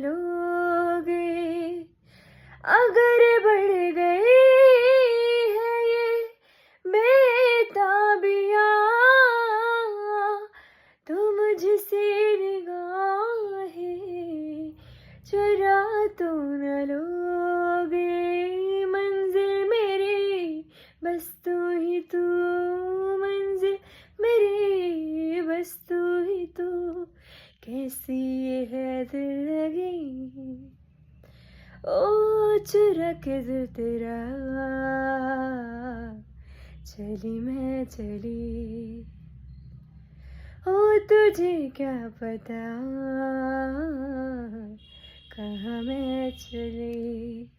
लोगे, अगर बढ़ गई है ये बेताबियां तो मुझसे निगाहें चुरा तो न लोगे। मंजिल मेरी बस तू ही तू, मंजिल मेरी बस तू ही तू, कैसी ये है दिल लगी ओ चुरा के दिल तेरा, चली मैं चली ओ तुझे क्या पता कहाँ मैं चली।